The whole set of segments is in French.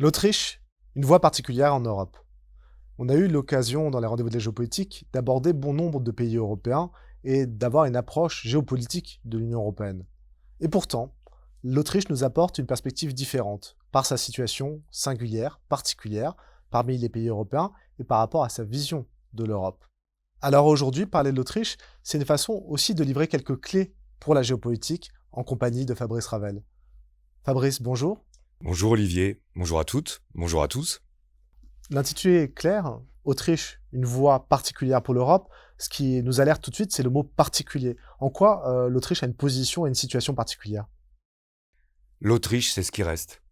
L'Autriche, une voie particulière en Europe. On a eu l'occasion, dans les rendez-vous de la géopolitique, d'aborder bon nombre de pays européens et d'avoir une approche géopolitique de l'Union européenne. Et pourtant, l'Autriche nous apporte une perspective différente, par sa situation singulière, particulière, parmi les pays européens et par rapport à sa vision de l'Europe. Alors aujourd'hui, parler de l'Autriche, c'est une façon aussi de livrer quelques clés pour la géopolitique en compagnie de Fabrice Ravel. Fabrice, bonjour. Bonjour Olivier, bonjour à toutes, bonjour à tous. L'intitulé est clair, Autriche, une voie particulière pour l'Europe. Ce qui nous alerte tout de suite, c'est le mot particulier. En quoi l'Autriche a une position et une situation particulière? L'Autriche, c'est ce qui reste.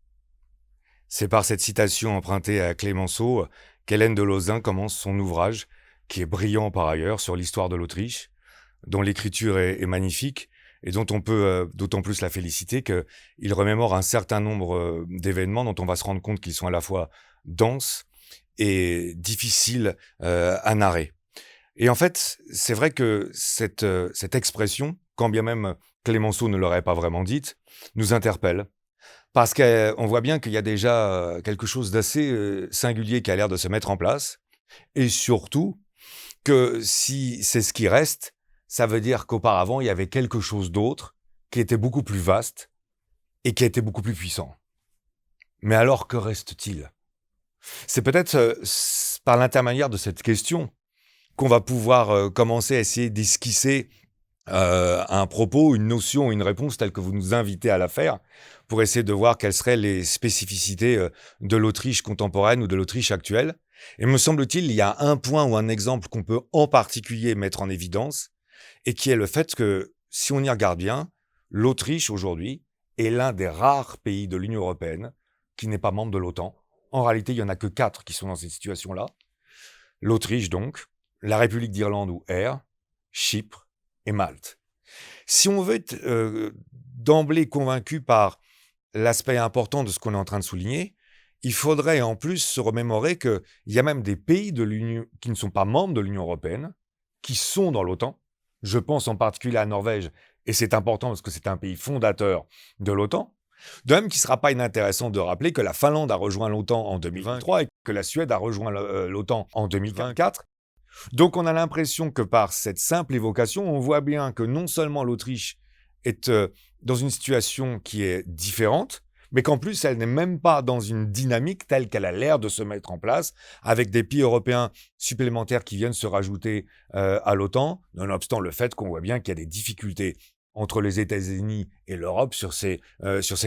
C'est par cette citation empruntée à Clémenceau qu'Hélène de Lauzun commence son ouvrage, qui est brillant par ailleurs, sur l'histoire de l'Autriche, dont l'écriture est magnifique et dont on peut d'autant plus la féliciter qu'il remémore un certain nombre d'événements dont on va se rendre compte qu'ils sont à la fois denses et difficiles à narrer. Et en fait, c'est vrai que cette expression, quand bien même Clémenceau ne l'aurait pas vraiment dite, nous interpelle. Parce qu'on voit bien qu'il y a déjà quelque chose d'assez singulier qui a l'air de se mettre en place. Et surtout, que si c'est ce qui reste, ça veut dire qu'auparavant, il y avait quelque chose d'autre qui était beaucoup plus vaste et qui était beaucoup plus puissant. Mais alors, que reste-t-il ? C'est peut-être par l'intermédiaire de cette question qu'on va pouvoir commencer à essayer d'esquisser un propos, une notion, une réponse telle que vous nous invitez à la faire, pour essayer de voir quelles seraient les spécificités de l'Autriche contemporaine ou de l'Autriche actuelle. Et me semble-t-il, il y a un point ou un exemple qu'on peut en particulier mettre en évidence, et qui est le fait que, si on y regarde bien, l'Autriche aujourd'hui est l'un des rares pays de l'Union européenne qui n'est pas membre de l'OTAN. En réalité, il n'y en a que 4 qui sont dans cette situation-là. L'Autriche donc, la République d'Irlande ou R, Chypre et Malte. Si on veut être d'emblée convaincu par l'aspect important de ce qu'on est en train de souligner, il faudrait en plus se remémorer qu'il y a même des pays de l'Union qui ne sont pas membres de l'Union européenne, qui sont dans l'OTAN. Je pense en particulier à la Norvège, et c'est important parce que c'est un pays fondateur de l'OTAN. De même qu'il ne sera pas inintéressant de rappeler que la Finlande a rejoint l'OTAN en 2023 et que la Suède a rejoint l'OTAN en 2024. Donc on a l'impression que par cette simple évocation, on voit bien que non seulement l'Autriche est dans une situation qui est différente, mais qu'en plus, elle n'est même pas dans une dynamique telle qu'elle a l'air de se mettre en place, avec des pays européens supplémentaires qui viennent se rajouter à l'OTAN, nonobstant le fait qu'on voit bien qu'il y a des difficultés entre les États-Unis et l'Europe sur ces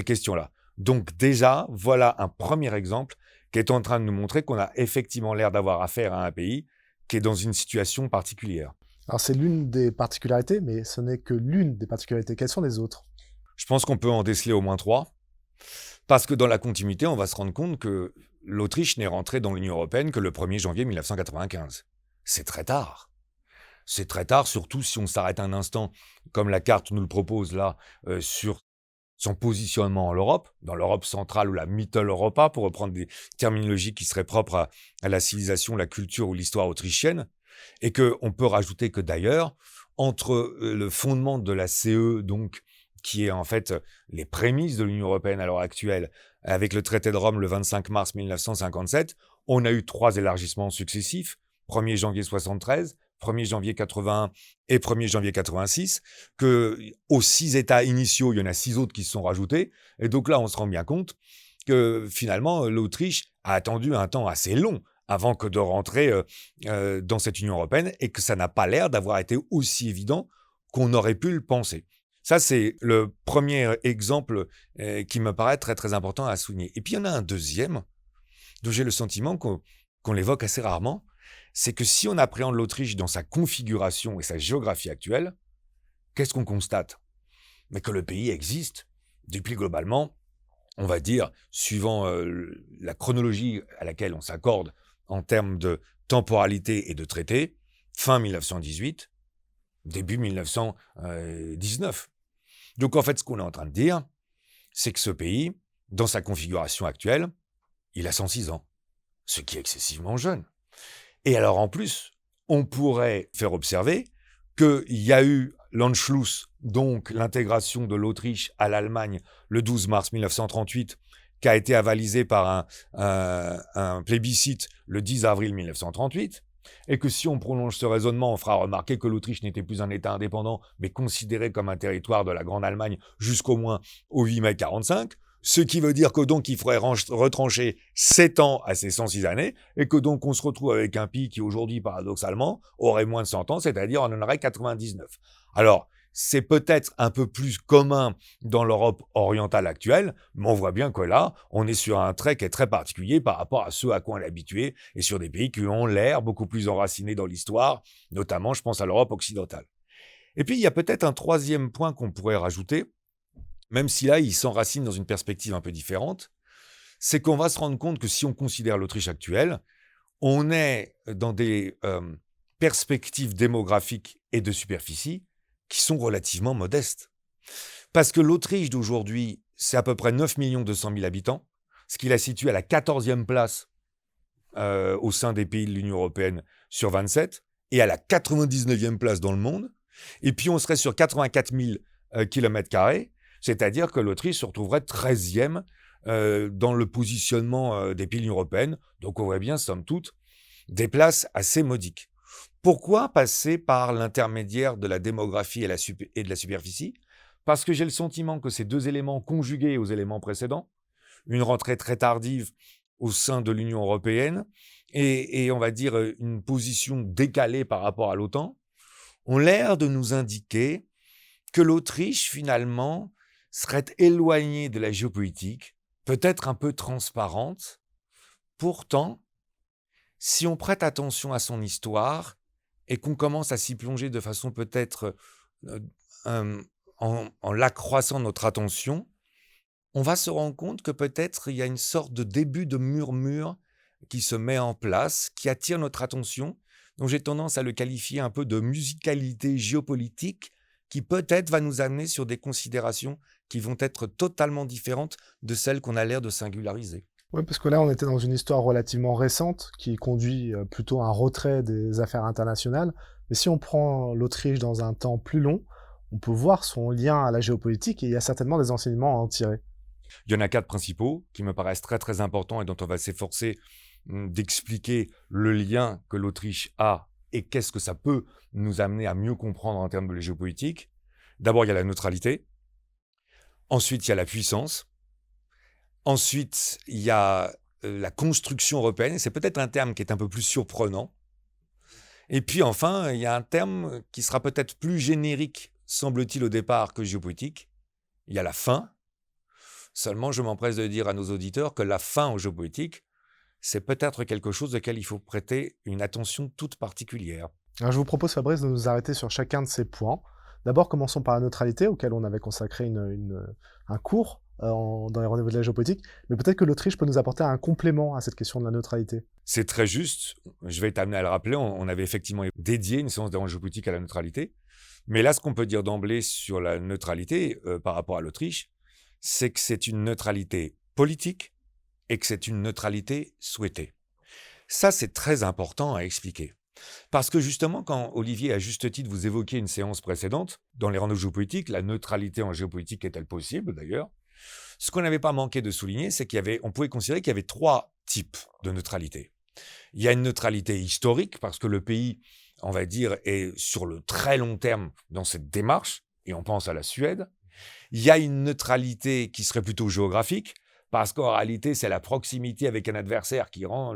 questions-là. Donc déjà, voilà un premier exemple qui est en train de nous montrer qu'on a effectivement l'air d'avoir affaire à un pays qui est dans une situation particulière. Alors c'est l'une des particularités, mais ce n'est que l'une des particularités. Quelles sont les autres? Je pense qu'on peut en déceler au moins 3. Parce que dans la continuité, on va se rendre compte que l'Autriche n'est rentrée dans l'Union européenne que le 1er janvier 1995. C'est très tard. C'est très tard, surtout si on s'arrête un instant, comme la carte nous le propose là, sur son positionnement en Europe, dans l'Europe centrale ou la Mitteleuropa, pour reprendre des terminologies qui seraient propres à la civilisation, la culture ou l'histoire autrichienne, et qu'on peut rajouter que d'ailleurs, entre le fondement de la CE, donc, qui est en fait les prémices de l'Union européenne à l'heure actuelle, avec le traité de Rome le 25 mars 1957, on a eu 3 élargissements successifs, 1er janvier 73, 1er janvier 81 et 1er janvier 86, que aux 6 États initiaux, il y en a 6 autres qui se sont rajoutés, et donc là on se rend bien compte que finalement l'Autriche a attendu un temps assez long avant que de rentrer dans cette Union européenne, et que ça n'a pas l'air d'avoir été aussi évident qu'on aurait pu le penser. Ça, c'est le premier exemple qui me paraît très, très important à souligner. Et puis, il y en a un deuxième, dont j'ai le sentiment qu'on l'évoque assez rarement, c'est que si on appréhende l'Autriche dans sa configuration et sa géographie actuelle, qu'est-ce qu'on constate ? Mais que le pays existe depuis globalement, on va dire, suivant la chronologie à laquelle on s'accorde en termes de temporalité et de traité, fin 1918, début 1919. Donc en fait, ce qu'on est en train de dire, c'est que ce pays, dans sa configuration actuelle, il a 106 ans, ce qui est excessivement jeune. Et alors en plus, on pourrait faire observer qu'il y a eu l'Anschluss, donc l'intégration de l'Autriche à l'Allemagne, le 12 mars 1938, qui a été avalisé par un plébiscite le 10 avril 1938, et que si on prolonge ce raisonnement, on fera remarquer que l'Autriche n'était plus un État indépendant, mais considéré comme un territoire de la Grande Allemagne jusqu'au moins au 8 mai 45, ce qui veut dire que donc il faudrait retrancher 7 ans à ces 106 années, et que donc on se retrouve avec un pays qui aujourd'hui, paradoxalement, aurait moins de 100 ans, c'est-à-dire on en aurait 99. Alors, c'est peut-être un peu plus commun dans l'Europe orientale actuelle, mais on voit bien que là, on est sur un trait qui est très particulier par rapport à ce à quoi on est habitué, et sur des pays qui ont l'air beaucoup plus enracinés dans l'histoire, notamment, je pense à l'Europe occidentale. Et puis, il y a peut-être un troisième point qu'on pourrait rajouter, même si là, il s'enracine dans une perspective un peu différente, c'est qu'on va se rendre compte que si on considère l'Autriche actuelle, on est dans des perspectives démographiques et de superficie qui sont relativement modestes. Parce que l'Autriche d'aujourd'hui, c'est à peu près 9 200 000 habitants, ce qui la situe à la 14e place au sein des pays de l'Union européenne sur 27, et à la 99e place dans le monde. Et puis on serait sur 84 000 km², c'est-à-dire que l'Autriche se retrouverait 13e dans le positionnement des pays de l'Union européenne. Donc on voit bien, somme toute, des places assez modiques. Pourquoi passer par l'intermédiaire de la démographie et de la superficie ? Parce que j'ai le sentiment que ces deux éléments conjugués aux éléments précédents, une rentrée très tardive au sein de l'Union européenne et on va dire une position décalée par rapport à l'OTAN, ont l'air de nous indiquer que l'Autriche, finalement, serait éloignée de la géopolitique, peut-être un peu transparente. Pourtant, si on prête attention à son histoire et qu'on commence à s'y plonger de façon peut-être en l'accroissant notre attention, on va se rendre compte que peut-être il y a une sorte de début de murmure qui se met en place, qui attire notre attention, dont j'ai tendance à le qualifier un peu de musicalité géopolitique, qui peut-être va nous amener sur des considérations qui vont être totalement différentes de celles qu'on a l'air de singulariser. Oui, parce que là, on était dans une histoire relativement récente qui conduit plutôt à un retrait des affaires internationales. Mais si on prend l'Autriche dans un temps plus long, on peut voir son lien à la géopolitique et il y a certainement des enseignements à en tirer. Il y en a 4 principaux qui me paraissent très très importants et dont on va s'efforcer d'expliquer le lien que l'Autriche a et qu'est-ce que ça peut nous amener à mieux comprendre en termes de géopolitique. D'abord, il y a la neutralité. Ensuite, il y a la puissance. Ensuite, il y a la construction européenne. C'est peut-être un terme qui est un peu plus surprenant. Et puis enfin, il y a un terme qui sera peut-être plus générique, semble-t-il au départ, que géopolitique. Il y a la fin. Seulement, je m'empresse de dire à nos auditeurs que la fin en géopolitique, c'est peut-être quelque chose auquel il faut prêter une attention toute particulière. Alors, je vous propose, Fabrice, de nous arrêter sur chacun de ces points. D'abord, commençons par la neutralité, auquel on avait consacré un cours dans les rendez-vous de la géopolitique. Mais peut-être que l'Autriche peut nous apporter un complément à cette question de la neutralité. C'est très juste. Je vais t'amener à le rappeler. On avait effectivement dédié une séance de géopolitique à la neutralité. Mais là, ce qu'on peut dire d'emblée sur la neutralité par rapport à l'Autriche, c'est que c'est une neutralité politique et que c'est une neutralité souhaitée. Ça, c'est très important à expliquer. Parce que justement, quand Olivier, à juste titre, vous évoquiez une séance précédente, dans les rendez-vous géopolitiques, la neutralité en géopolitique est-elle possible d'ailleurs ? Ce qu'on n'avait pas manqué de souligner, c'est qu'on pouvait considérer qu'il y avait 3 types de neutralité. Il y a une neutralité historique, parce que le pays, on va dire, est sur le très long terme dans cette démarche, et on pense à la Suède. Il y a une neutralité qui serait plutôt géographique, parce qu'en réalité, c'est la proximité avec un adversaire qui rend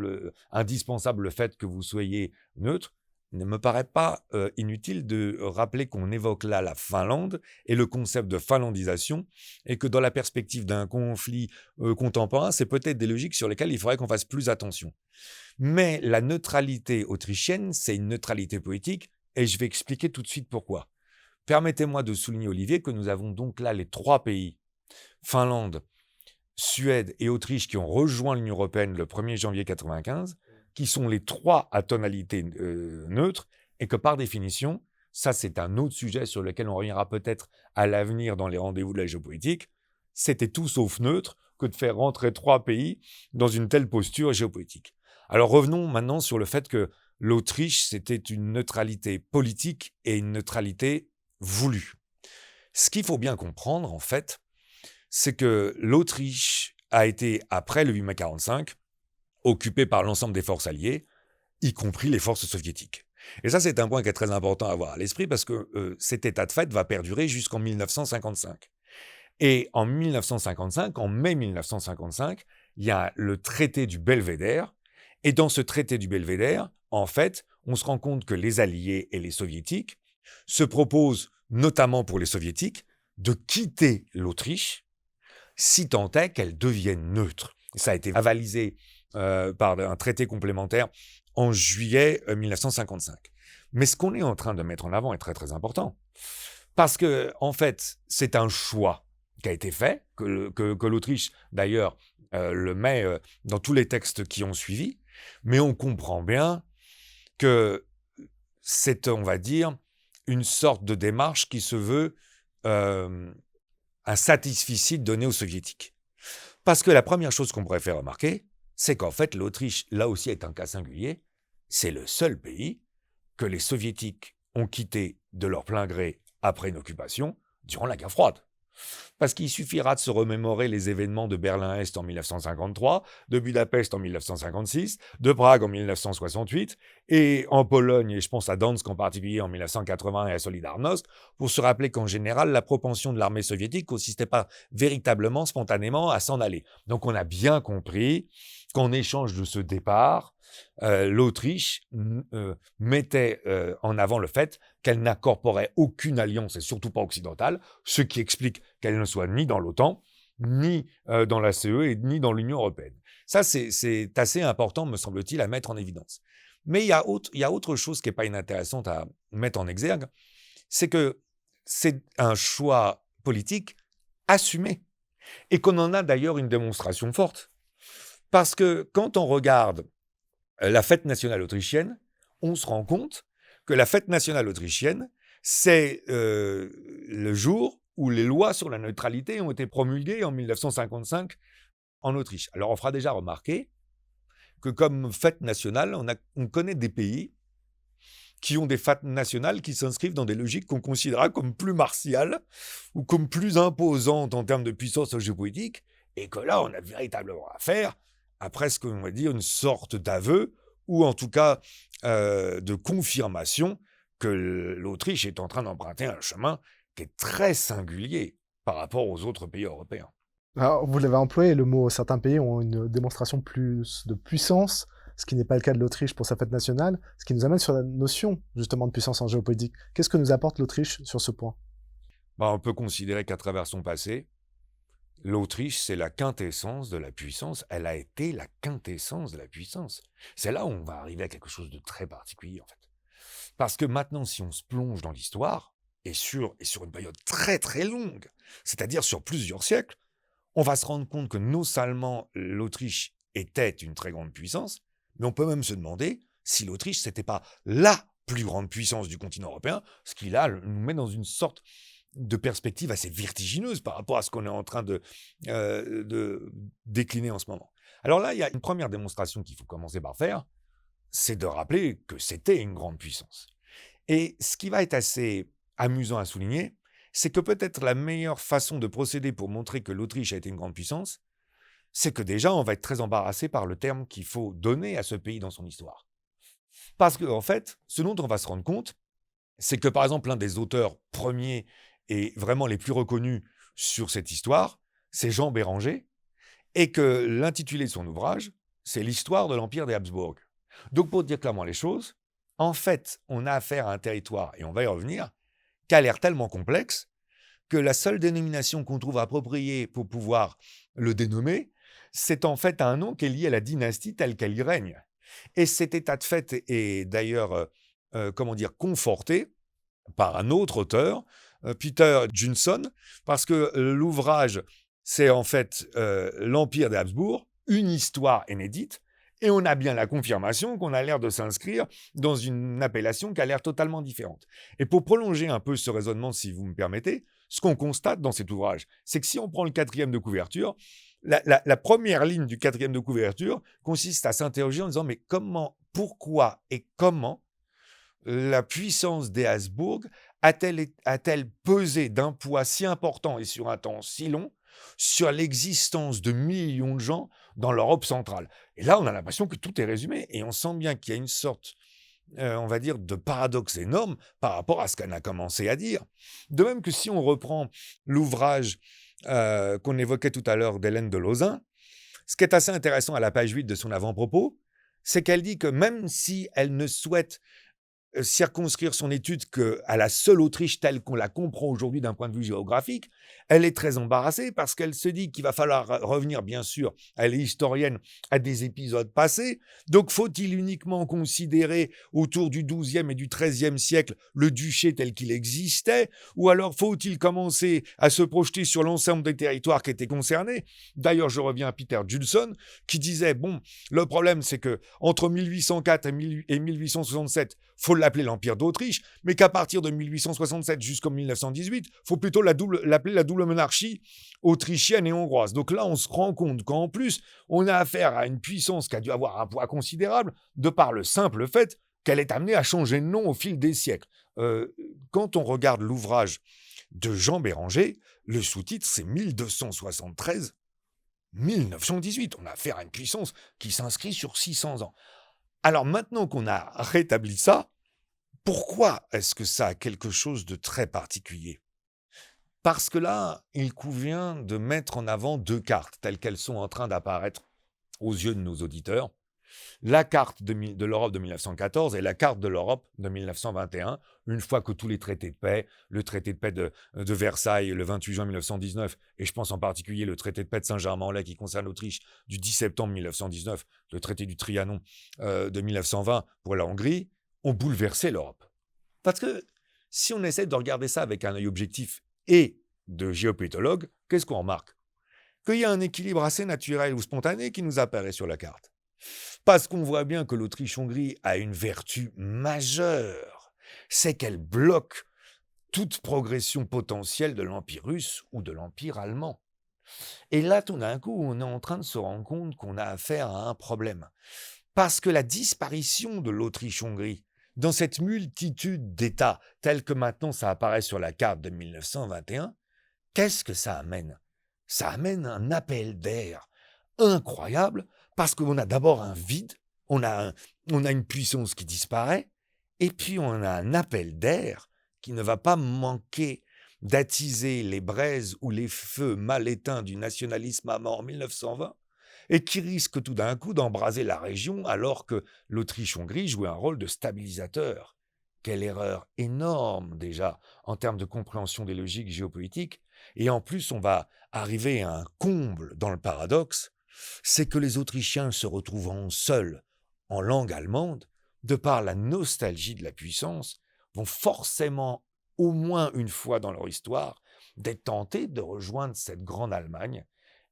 indispensable le fait que vous soyez neutre. Il ne me paraît pas inutile de rappeler qu'on évoque là la Finlande et le concept de finlandisation, et que dans la perspective d'un conflit contemporain, c'est peut-être des logiques sur lesquelles il faudrait qu'on fasse plus attention. Mais la neutralité autrichienne, c'est une neutralité politique, et je vais expliquer tout de suite pourquoi. Permettez-moi de souligner, Olivier, que nous avons donc là les 3 pays, Finlande, Suède et Autriche, qui ont rejoint l'Union européenne le 1er janvier 1995, qui sont les 3 à tonalité neutre, et que par définition, ça c'est un autre sujet sur lequel on reviendra peut-être à l'avenir dans les rendez-vous de la géopolitique, c'était tout sauf neutre que de faire rentrer 3 pays dans une telle posture géopolitique. Alors revenons maintenant sur le fait que l'Autriche, c'était une neutralité politique et une neutralité voulue. Ce qu'il faut bien comprendre, en fait, c'est que l'Autriche a été, après le 8 mai 1945, occupé par l'ensemble des forces alliées, y compris les forces soviétiques. Et ça, c'est un point qui est très important à avoir à l'esprit parce que cet état de fait va perdurer jusqu'en 1955. Et en 1955, en mai 1955, il y a le traité du Belvédère. Et dans ce traité du Belvédère, en fait, on se rend compte que les Alliés et les Soviétiques se proposent, notamment pour les Soviétiques, de quitter l'Autriche si tant est qu'elle devienne neutre. Ça a été avalisé par un traité complémentaire en juillet 1955. Mais ce qu'on est en train de mettre en avant est très très important. Parce que, en fait, c'est un choix qui a été fait, que l'Autriche, d'ailleurs, le met dans tous les textes qui ont suivi, mais on comprend bien que c'est, on va dire, une sorte de démarche qui se veut un satisficide donné aux Soviétiques. Parce que la première chose qu'on pourrait faire remarquer, c'est qu'en fait, l'Autriche, là aussi, est un cas singulier. C'est le seul pays que les Soviétiques ont quitté de leur plein gré après une occupation durant la guerre froide. Parce qu'il suffira de se remémorer les événements de Berlin-Est en 1953, de Budapest en 1956, de Prague en 1968, et en Pologne, et je pense à Dansk en particulier en 1980 et à Solidarnosc, pour se rappeler qu'en général, la propension de l'armée soviétique consistait pas véritablement, spontanément, à s'en aller. Donc on a bien compris qu'en échange de ce départ, l'Autriche mettait en avant le fait qu'elle n'incorporait aucune alliance, et surtout pas occidentale, ce qui explique qu'elle ne soit ni dans l'OTAN, ni dans la CE, et ni dans l'Union européenne. Ça, c'est assez important, me semble-t-il, à mettre en évidence. Mais il y a autre chose qui n'est pas inintéressante à mettre en exergue, c'est que c'est un choix politique assumé, et qu'on en a d'ailleurs une démonstration forte. Parce que quand on regarde la fête nationale autrichienne, on se rend compte que la fête nationale autrichienne, c'est le jour où les lois sur la neutralité ont été promulguées en 1955 en Autriche. Alors on fera déjà remarquer que comme fête nationale, on connaît des pays qui ont des fêtes nationales qui s'inscrivent dans des logiques qu'on considérera comme plus martiales ou comme plus imposantes en termes de puissance géopolitique, et que là, on a véritablement affaire à presque, on va dire, une sorte d'aveu, ou en tout cas de confirmation que l'Autriche est en train d'emprunter un chemin qui est très singulier par rapport aux autres pays européens. Alors, vous l'avez employé, le mot certains pays ont une démonstration plus de puissance, ce qui n'est pas le cas de l'Autriche pour sa fête nationale, ce qui nous amène sur la notion justement de puissance en géopolitique. Qu'est-ce que nous apporte l'Autriche sur ce point? On peut considérer qu'à travers son passé, l'Autriche, c'est la quintessence de la puissance. Elle a été la quintessence de la puissance. C'est là où on va arriver à quelque chose de très particulier, en fait. Parce que maintenant, si on se plonge dans l'histoire, et sur une période très très longue, c'est-à-dire sur plusieurs siècles, on va se rendre compte que non seulement l'Autriche était une très grande puissance, mais on peut même se demander si l'Autriche, c'était pas la plus grande puissance du continent européen, ce qui là nous met dans une sorte de perspective assez vertigineuse par rapport à ce qu'on est en train de décliner en ce moment. Alors là, il y a une première démonstration qu'il faut commencer par faire, c'est de rappeler que c'était une grande puissance. Et ce qui va être assez amusant à souligner, c'est que peut-être la meilleure façon de procéder pour montrer que l'Autriche a été une grande puissance, c'est que déjà, on va être très embarrassé par le terme qu'il faut donner à ce pays dans son histoire. Parce qu'en fait, ce dont on va se rendre compte, c'est que par exemple, l'un des auteurs premiers et vraiment les plus reconnus sur cette histoire, c'est Jean Béranger, et que l'intitulé de son ouvrage, c'est l'histoire de l'Empire des Habsbourg. Donc pour dire clairement les choses, en fait, on a affaire à un territoire, et on va y revenir, qui a l'air tellement complexe que la seule dénomination qu'on trouve appropriée pour pouvoir le dénommer, c'est en fait un nom qui est lié à la dynastie telle qu'elle y règne. Et cet état de fait est d'ailleurs, conforté par un autre auteur, Peter Junson, parce que l'ouvrage, c'est en fait l'Empire des Habsbourg, une histoire inédite, et on a bien la confirmation qu'on a l'air de s'inscrire dans une appellation qui a l'air totalement différente. Et pour prolonger un peu ce raisonnement, si vous me permettez, ce qu'on constate dans cet ouvrage, c'est que si on prend le 4e de couverture, la première ligne du 4e de couverture consiste à s'interroger en disant « Mais comment, pourquoi et comment la puissance des Habsbourg a-t-elle pesé d'un poids si important et sur un temps si long sur l'existence de millions de gens dans l'Europe centrale. Et là, on a l'impression que tout est résumé et on sent bien qu'il y a une sorte, on va dire, de paradoxe énorme par rapport à ce qu'elle a commencé à dire. De même que si on reprend l'ouvrage qu'on évoquait tout à l'heure d'Hélène de Lauzun, ce qui est assez intéressant à la page 8 de son avant-propos, c'est qu'elle dit que même si elle ne souhaite circonscrire son étude qu'à la seule Autriche telle qu'on la comprend aujourd'hui d'un point de vue géographique, elle est très embarrassée parce qu'elle se dit qu'il va falloir revenir, bien sûr, elle est historienne, à des épisodes passés. Donc, faut-il uniquement considérer autour du XIIe et du XIIIe siècle le duché tel qu'il existait, ou alors faut-il commencer à se projeter sur l'ensemble des territoires qui étaient concernés? D'ailleurs, je reviens à Peter Judson, qui disait, bon, le problème, c'est que entre 1804 et 1867, faut l'appeler l'Empire d'Autriche, mais qu'à partir de 1867 jusqu'en 1918, faut plutôt l'appeler la double monarchie autrichienne et hongroise. Donc là, on se rend compte qu'en plus, on a affaire à une puissance qui a dû avoir un poids considérable de par le simple fait qu'elle est amenée à changer de nom au fil des siècles. Quand on regarde l'ouvrage de Jean Béranger, le sous-titre, c'est 1273-1918. On a affaire à une puissance qui s'inscrit sur 600 ans. Alors maintenant qu'on a rétabli ça, pourquoi est-ce que ça a quelque chose de très particulier? Parce que là, il convient de mettre en avant deux cartes telles qu'elles sont en train d'apparaître aux yeux de nos auditeurs. La carte de l'Europe de 1914 et la carte de l'Europe de 1921, une fois que tous les traités de paix, le traité de paix de Versailles le 28 juin 1919, et je pense en particulier le traité de paix de Saint-Germain-en-Laye qui concerne l'Autriche du 10 septembre 1919, le traité du Trianon de 1920 pour la Hongrie, ont bouleversé l'Europe. Parce que si on essaie de regarder ça avec un œil objectif et de géopolitologue, qu'est-ce qu'on remarque? Qu'il y a un équilibre assez naturel ou spontané qui nous apparaît sur la carte. Parce qu'on voit bien que l'Autriche-Hongrie a une vertu majeure, c'est qu'elle bloque toute progression potentielle de l'Empire russe ou de l'Empire allemand. Et là, tout d'un coup, on est en train de se rendre compte qu'on a affaire à un problème. Parce que la disparition de l'Autriche-Hongrie, dans cette multitude d'États, tels que maintenant ça apparaît sur la carte de 1921, qu'est-ce que ça amène? Ça amène un appel d'air incroyable, parce qu'on a d'abord un vide, on a une puissance qui disparaît, et puis on a un appel d'air qui ne va pas manquer d'attiser les braises ou les feux mal éteints du nationalisme allemand en 1920, et qui risque tout d'un coup d'embraser la région alors que l'Autriche-Hongrie jouait un rôle de stabilisateur. Quelle erreur énorme déjà en termes de compréhension des logiques géopolitiques. Et en plus, on va arriver à un comble dans le paradoxe, c'est que les Autrichiens se retrouvant seuls en langue allemande, de par la nostalgie de la puissance, vont forcément, au moins une fois dans leur histoire, d'être tentés de rejoindre cette grande Allemagne.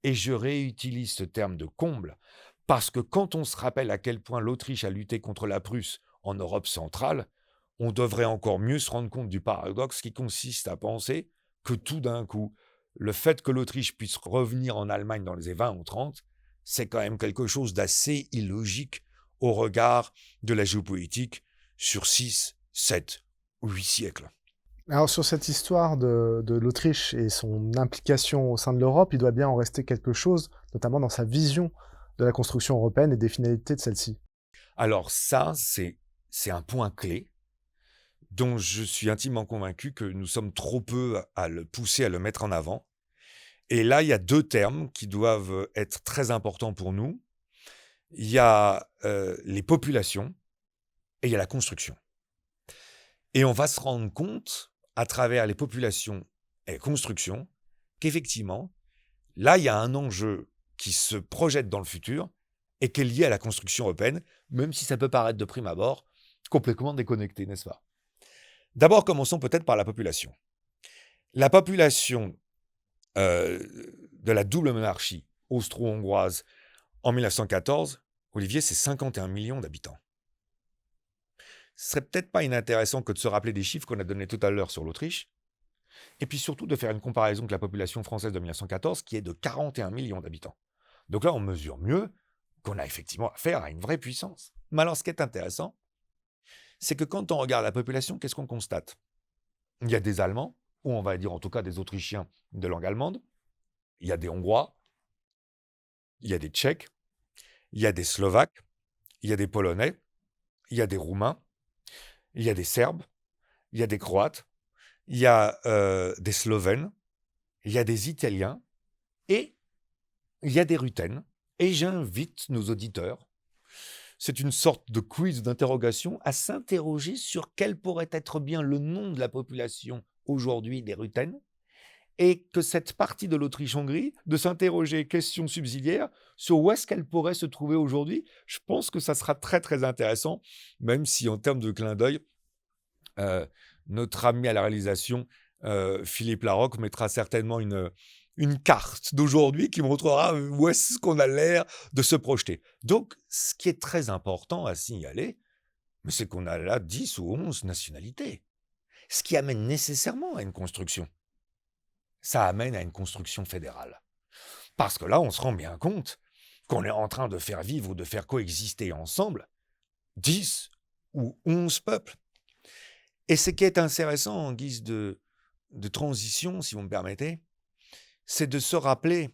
Et je réutilise ce terme de comble, parce que quand on se rappelle à quel point l'Autriche a lutté contre la Prusse en Europe centrale, on devrait encore mieux se rendre compte du paradoxe qui consiste à penser que tout d'un coup, le fait que l'Autriche puisse revenir en Allemagne dans les années 20 ou 30, c'est quand même quelque chose d'assez illogique au regard de la géopolitique sur 6, 7 ou 8 siècles. Alors sur cette histoire de l'Autriche et son implication au sein de l'Europe, il doit bien en rester quelque chose, notamment dans sa vision de la construction européenne et des finalités de celle-ci. Alors ça, c'est un point clé dont je suis intimement convaincu que nous sommes trop peu à le pousser, à le mettre en avant. Et là, il y a deux termes qui doivent être très importants pour nous. Il y a les populations et il y a la construction. Et on va se rendre compte, à travers les populations et les constructions, qu'effectivement, là, il y a un enjeu qui se projette dans le futur et qui est lié à la construction européenne, même si ça peut paraître de prime abord complètement déconnecté, n'est-ce pas? D'abord, commençons peut-être par la population. La population de la double monarchie austro-hongroise en 1914, Olivier, c'est 51 millions d'habitants. Ce serait peut-être pas inintéressant que de se rappeler des chiffres qu'on a donnés tout à l'heure sur l'Autriche, et puis surtout de faire une comparaison avec la population française de 1914, qui est de 41 millions d'habitants. Donc là, on mesure mieux qu'on a effectivement affaire à une vraie puissance. Mais alors, ce qui est intéressant, c'est que quand on regarde la population, qu'est-ce qu'on constate? Il y a des Allemands, ou on va dire en tout cas des Autrichiens de langue allemande, Il y a des Hongrois, il y a des Tchèques, il y a des Slovaques, il y a des Polonais, il y a des Roumains, il y a des Serbes, il y a des Croates, il y a des Slovènes, il y a des Italiens et il y a des Ruthènes. Et j'invite nos auditeurs, c'est une sorte de quiz d'interrogation, à s'interroger sur quel pourrait être bien le nom de la population aujourd'hui des Ruthènes, et que cette partie de l'Autriche-Hongrie, de s'interroger, question subsidiaire, sur où est-ce qu'elle pourrait se trouver aujourd'hui. Je pense que ça sera très très intéressant, même si en termes de clin d'œil, notre ami à la réalisation, Philippe Larocque, mettra certainement une carte d'aujourd'hui qui montrera où est-ce qu'on a l'air de se projeter. Donc, ce qui est très important à signaler, c'est qu'on a là 10 ou 11 nationalités, ce qui amène nécessairement à une construction. Ça amène à une construction fédérale. Parce que là, on se rend bien compte qu'on est en train de faire vivre ou de faire coexister ensemble 10 ou 11 peuples. Et ce qui est intéressant en guise de transition, si vous me permettez, c'est de se rappeler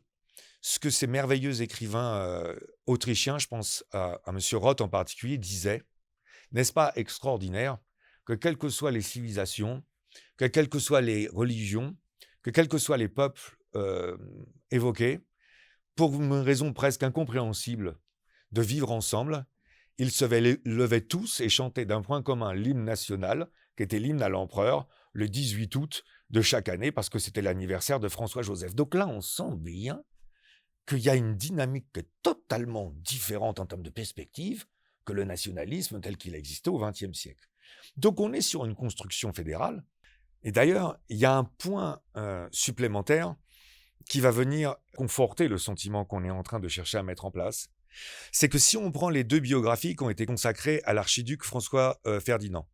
ce que ces merveilleux écrivains autrichiens, je pense à M. Roth en particulier, disaient. N'est-ce pas extraordinaire que quelles que soient les civilisations, que quelles que soient les religions, que quels que soient les peuples évoqués, pour une raison presque incompréhensible de vivre ensemble, ils se levaient tous et chantaient d'un point commun l'hymne national, qui était l'hymne à l'empereur, le 18 août de chaque année, parce que c'était l'anniversaire de François-Joseph. Donc là, on sent bien qu'il y a une dynamique qui est totalement différente en termes de perspective que le nationalisme tel qu'il existait au XXe siècle. Donc on est sur une construction fédérale. Et d'ailleurs, il y a un point supplémentaire qui va venir conforter le sentiment qu'on est en train de chercher à mettre en place. C'est que si on prend les 2 biographies qui ont été consacrées à l'archiduc François Ferdinand,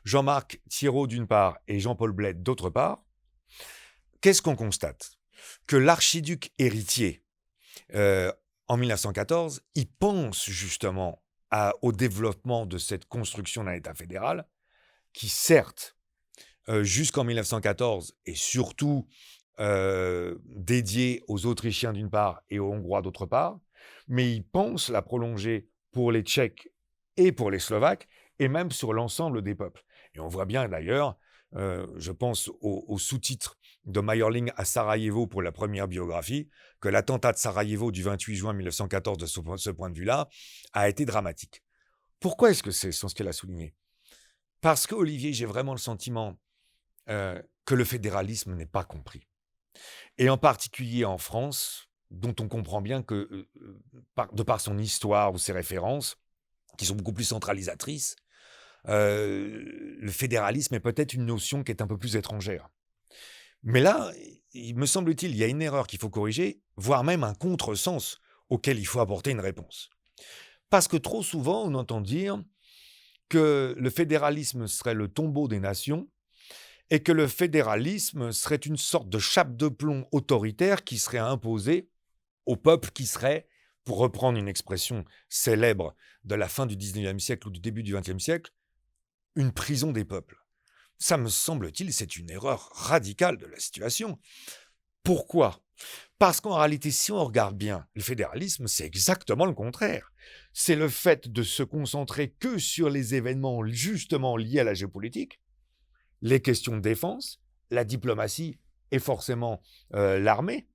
Jean-Marc Thiéraut d'une part et Jean-Paul Bled d'autre part, qu'est-ce qu'on constate? Que l'archiduc héritier, en 1914, il pense justement au développement de cette construction d'un État fédéral qui, certes, jusqu'en 1914 est surtout dédié aux Autrichiens d'une part et aux Hongrois d'autre part, mais il pense la prolonger pour les Tchèques et pour les Slovaques, et même sur l'ensemble des peuples. Et on voit bien d'ailleurs, je pense au sous-titre de Mayerling à Sarajevo pour la première biographie, que l'attentat de Sarajevo du 28 juin 1914, de ce point de vue-là, a été dramatique. Pourquoi est-ce que c'est ce qu'elle a souligné? Parce que, Olivier, j'ai vraiment le sentiment que le fédéralisme n'est pas compris. Et en particulier en France, dont on comprend bien que, de par son histoire ou ses références, qui sont beaucoup plus centralisatrices, le fédéralisme est peut-être une notion qui est un peu plus étrangère. Mais là, il me semble-t-il, il y a une erreur qu'il faut corriger, voire même un contresens auquel il faut apporter une réponse. Parce que trop souvent, on entend dire que le fédéralisme serait le tombeau des nations et que le fédéralisme serait une sorte de chape de plomb autoritaire qui serait imposée au peuple, qui serait, pour reprendre une expression célèbre de la fin du XIXe siècle ou du début du XXe siècle, une prison des peuples. Ça me semble-t-il, c'est une erreur radicale de la situation. Pourquoi? Parce qu'en réalité, si on regarde bien, le fédéralisme, c'est exactement le contraire. C'est le fait de se concentrer que sur les événements justement liés à la géopolitique, les questions de défense, la diplomatie et forcément l'armée,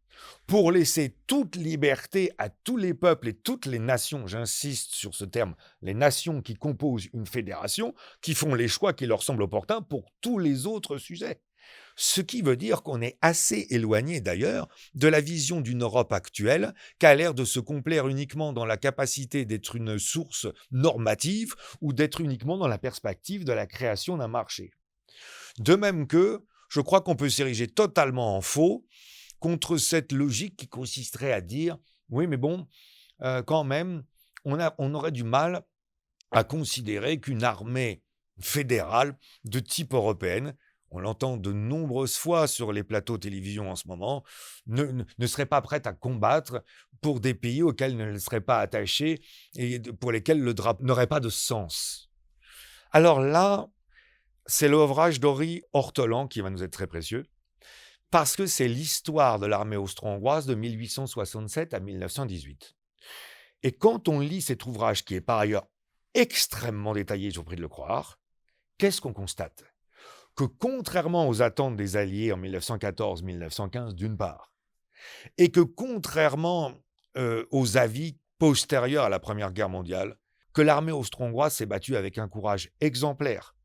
pour laisser toute liberté à tous les peuples et toutes les nations, j'insiste sur ce terme, les nations qui composent une fédération, qui font les choix qui leur semblent opportuns pour tous les autres sujets. Ce qui veut dire qu'on est assez éloigné d'ailleurs de la vision d'une Europe actuelle qui a l'air de se complaire uniquement dans la capacité d'être une source normative ou d'être uniquement dans la perspective de la création d'un marché. De même que je crois qu'on peut s'ériger totalement en faux contre cette logique qui consisterait à dire « oui, mais bon, quand même, on aurait du mal à considérer qu'une armée fédérale de type européenne, on l'entend de nombreuses fois sur les plateaux de télévision en ce moment, ne serait pas prête à combattre pour des pays auxquels elle ne serait pas attachée et pour lesquels le drapeau n'aurait pas de sens. » Alors là, c'est l'ouvrage d'Henri Hortelan qui va nous être très précieux, Parce que c'est l'histoire de l'armée austro-hongroise de 1867 à 1918. Et quand on lit cet ouvrage, qui est par ailleurs extrêmement détaillé, je vous prie de le croire, qu'est-ce qu'on constate? Que contrairement aux attentes des Alliés en 1914-1915 d'une part, et que contrairement aux avis postérieurs à la Première Guerre mondiale, que l'armée austro-hongroise s'est battue avec un courage exemplaire,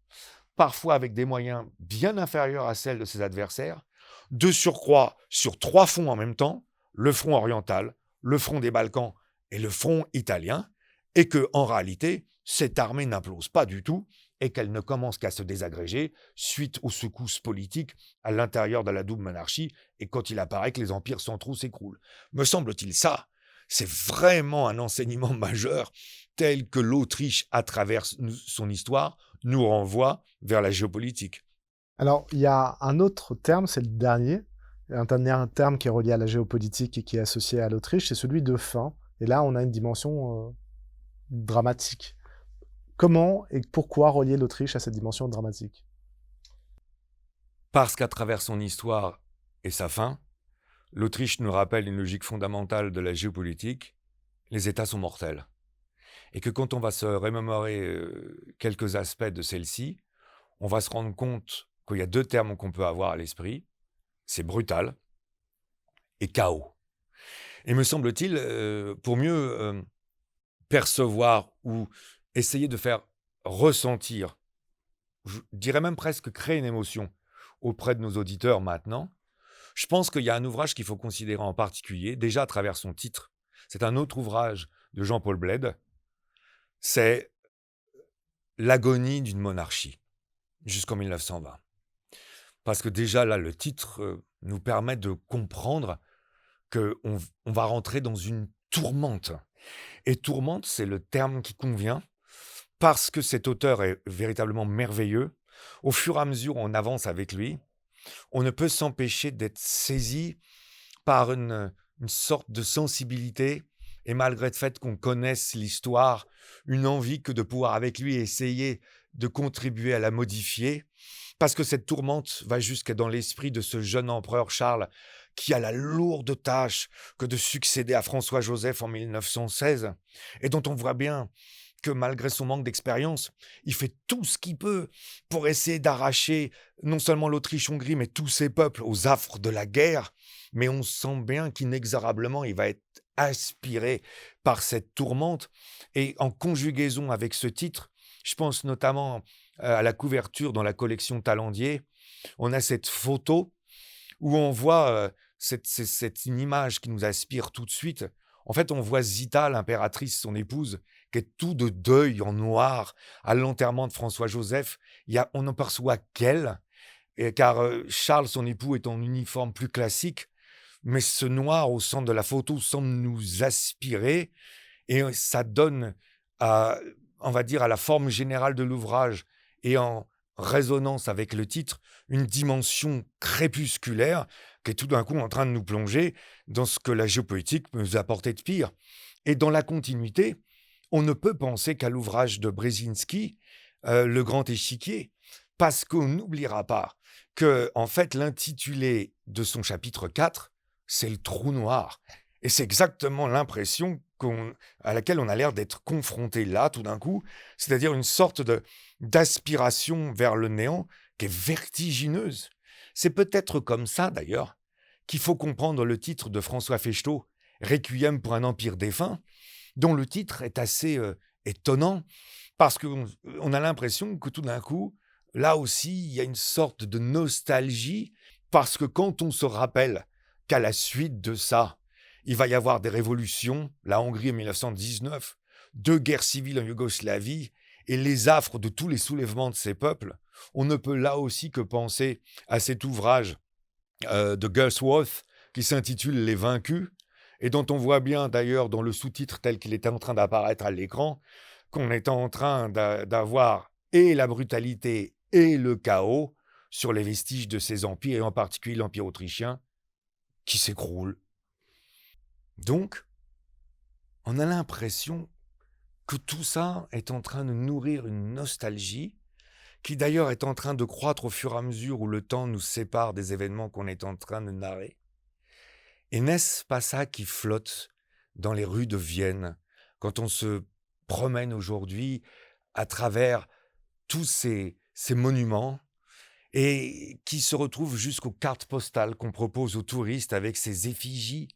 parfois avec des moyens bien inférieurs à celles de ses adversaires, de surcroît sur 3 fronts en même temps, le front oriental, le front des Balkans et le front italien, et que, en réalité, cette armée n'implose pas du tout et qu'elle ne commence qu'à se désagréger suite aux secousses politiques à l'intérieur de la double monarchie et quand il apparaît que les empires centraux s'écroulent. Me semble-t-il ça, c'est vraiment un enseignement majeur tel que l'Autriche, à travers son histoire, nous renvoie vers la géopolitique. Alors, il y a un autre terme, c'est le dernier, un dernier terme qui est relié à la géopolitique et qui est associé à l'Autriche, c'est celui de fin. Et là, on a une dimension dramatique. Comment et pourquoi relier l'Autriche à cette dimension dramatique? Parce qu'à travers son histoire et sa fin, l'Autriche nous rappelle une logique fondamentale de la géopolitique: les États sont mortels. Et que quand on va se remémorer quelques aspects de celle-ci, on va se rendre compte qu'il y a 2 termes qu'on peut avoir à l'esprit, c'est brutal et chaos. Et me semble-t-il, pour mieux percevoir ou essayer de faire ressentir, je dirais même presque créer une émotion auprès de nos auditeurs maintenant, je pense qu'il y a un ouvrage qu'il faut considérer en particulier, déjà à travers son titre. C'est un autre ouvrage de Jean-Paul Bled, c'est L'agonie d'une monarchie, jusqu'en 1920. Parce que déjà là, le titre nous permet de comprendre qu'on va rentrer dans une tourmente. Et tourmente, c'est le terme qui convient, parce que cet auteur est véritablement merveilleux. Au fur et à mesure où on avance avec lui, on ne peut s'empêcher d'être saisi par une sorte de sensibilité, et malgré le fait qu'on connaisse l'histoire, une envie que de pouvoir avec lui essayer de contribuer à la modifier, parce que cette tourmente va jusqu'à dans l'esprit de ce jeune empereur Charles qui a la lourde tâche que de succéder à François-Joseph en 1916, et dont on voit bien que malgré son manque d'expérience, il fait tout ce qu'il peut pour essayer d'arracher non seulement l'Autriche-Hongrie, mais tous ses peuples aux affres de la guerre. Mais on sent bien qu'inexorablement, il va être aspiré par cette tourmente. Et en conjugaison avec ce titre, je pense notamment à la couverture dans la collection Talendier, on a cette photo où on voit cette une image qui nous aspire tout de suite. En fait, on voit Zita, l'impératrice, son épouse, qui est tout de deuil en noir à l'enterrement de François-Joseph. On n'en perçoit qu'elle, car Charles, son époux, est en uniforme plus classique, mais ce noir au centre de la photo semble nous aspirer, et ça donne, on va dire, à la forme générale de l'ouvrage, et en résonance avec le titre, une dimension crépusculaire qui est tout d'un coup en train de nous plonger dans ce que la géopolitique nous a apporté de pire. Et dans la continuité, on ne peut penser qu'à l'ouvrage de Brzezinski, Le Grand Échiquier, parce qu'on n'oubliera pas que, en fait, l'intitulé de son chapitre 4, c'est le trou noir. Et c'est exactement l'impression à laquelle on a l'air d'être confronté là, tout d'un coup, c'est-à-dire une sorte d'aspiration vers le néant qui est vertigineuse. C'est peut-être comme ça, d'ailleurs, qu'il faut comprendre le titre de François Fechtot, Requiem pour un empire défunt, dont le titre est assez étonnant, parce qu'on a l'impression que tout d'un coup, là aussi, il y a une sorte de nostalgie, parce que quand on se rappelle qu'à la suite de ça, il va y avoir des révolutions, la Hongrie en 1919, 2 guerres civiles en Yougoslavie, et les affres de tous les soulèvements de ces peuples, on ne peut là aussi que penser à cet ouvrage de Gulsworth qui s'intitule Les Vaincus, et dont on voit bien d'ailleurs dans le sous-titre tel qu'il était en train d'apparaître à l'écran, qu'on est en train d'avoir et la brutalité et le chaos sur les vestiges de ces empires, et en particulier l'Empire autrichien, qui s'écroule. Donc, on a l'impression que tout ça est en train de nourrir une nostalgie qui d'ailleurs est en train de croître au fur et à mesure où le temps nous sépare des événements qu'on est en train de narrer. Et n'est-ce pas ça qui flotte dans les rues de Vienne quand on se promène aujourd'hui à travers tous ces monuments et qui se retrouvent jusqu'aux cartes postales qu'on propose aux touristes avec ces effigies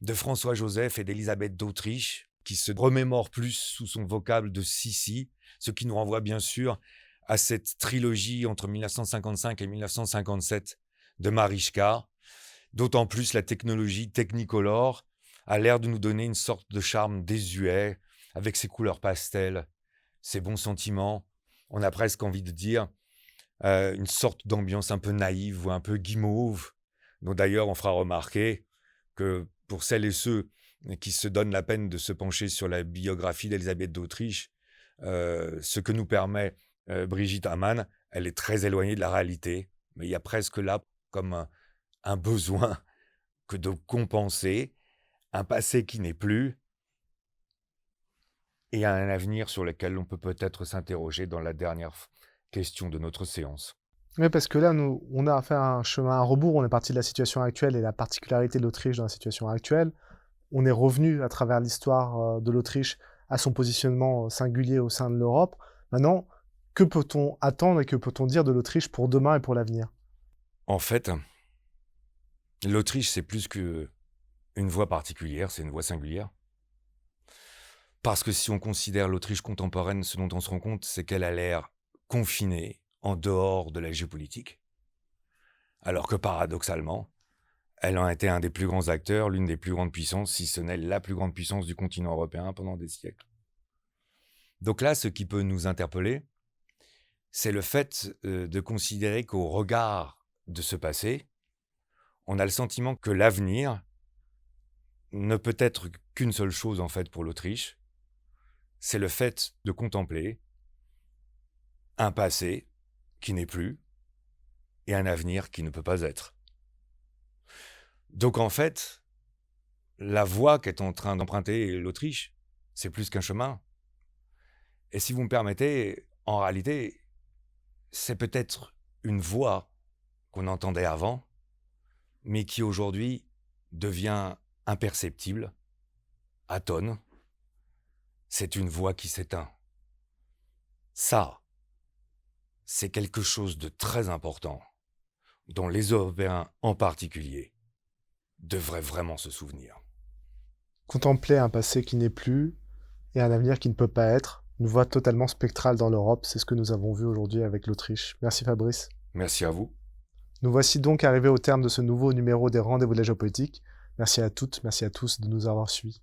de François-Joseph et d'Élisabeth d'Autriche, qui se remémore plus sous son vocable de Sissi, ce qui nous renvoie bien sûr à cette trilogie entre 1955 et 1957 de Marischka. D'autant plus la technologie Technicolor a l'air de nous donner une sorte de charme désuet, avec ses couleurs pastel, ses bons sentiments. On a presque envie de dire une sorte d'ambiance un peu naïve ou un peu guimauve, dont d'ailleurs on fera remarquer que pour celles et ceux qui se donnent la peine de se pencher sur la biographie d'Élisabeth d'Autriche, ce que nous permet Brigitte Hamann, elle est très éloignée de la réalité, mais il y a presque là comme un besoin que de compenser un passé qui n'est plus et un avenir sur lequel on peut peut-être s'interroger dans la dernière question de notre séance. Oui, parce que là, nous, on a fait un chemin à rebours, on est parti de la situation actuelle et la particularité de l'Autriche dans la situation actuelle. On est revenu à travers l'histoire de l'Autriche à son positionnement singulier au sein de l'Europe. Maintenant, que peut-on attendre et que peut-on dire de l'Autriche pour demain et pour l'avenir? En fait, l'Autriche, c'est plus qu'une voie particulière, c'est une voie singulière. Parce que si on considère l'Autriche contemporaine, ce dont on se rend compte, c'est qu'elle a l'air confinée en dehors de la géopolitique. Alors que paradoxalement, elle a été un des plus grands acteurs, l'une des plus grandes puissances, si ce n'est la plus grande puissance du continent européen pendant des siècles. Donc là, ce qui peut nous interpeller, c'est le fait de considérer qu'au regard de ce passé, on a le sentiment que l'avenir ne peut être qu'une seule chose en fait pour l'Autriche, c'est le fait de contempler un passé qui n'est plus et un avenir qui ne peut pas être. Donc en fait, la voie qu'est en train d'emprunter l'Autriche, c'est plus qu'un chemin. Et si vous me permettez, en réalité, c'est peut-être une voie qu'on entendait avant, mais qui aujourd'hui devient imperceptible, atone. C'est une voix qui s'éteint. Ça, c'est quelque chose de très important, dont les Européens en particulier devraient vraiment se souvenir. Contempler un passé qui n'est plus et un avenir qui ne peut pas être, une voie totalement spectrale dans l'Europe, c'est ce que nous avons vu aujourd'hui avec l'Autriche. Merci Fabrice. Merci à vous. Nous voici donc arrivés au terme de ce nouveau numéro des Rendez-vous de la géopolitique. Merci à toutes, merci à tous de nous avoir suivis.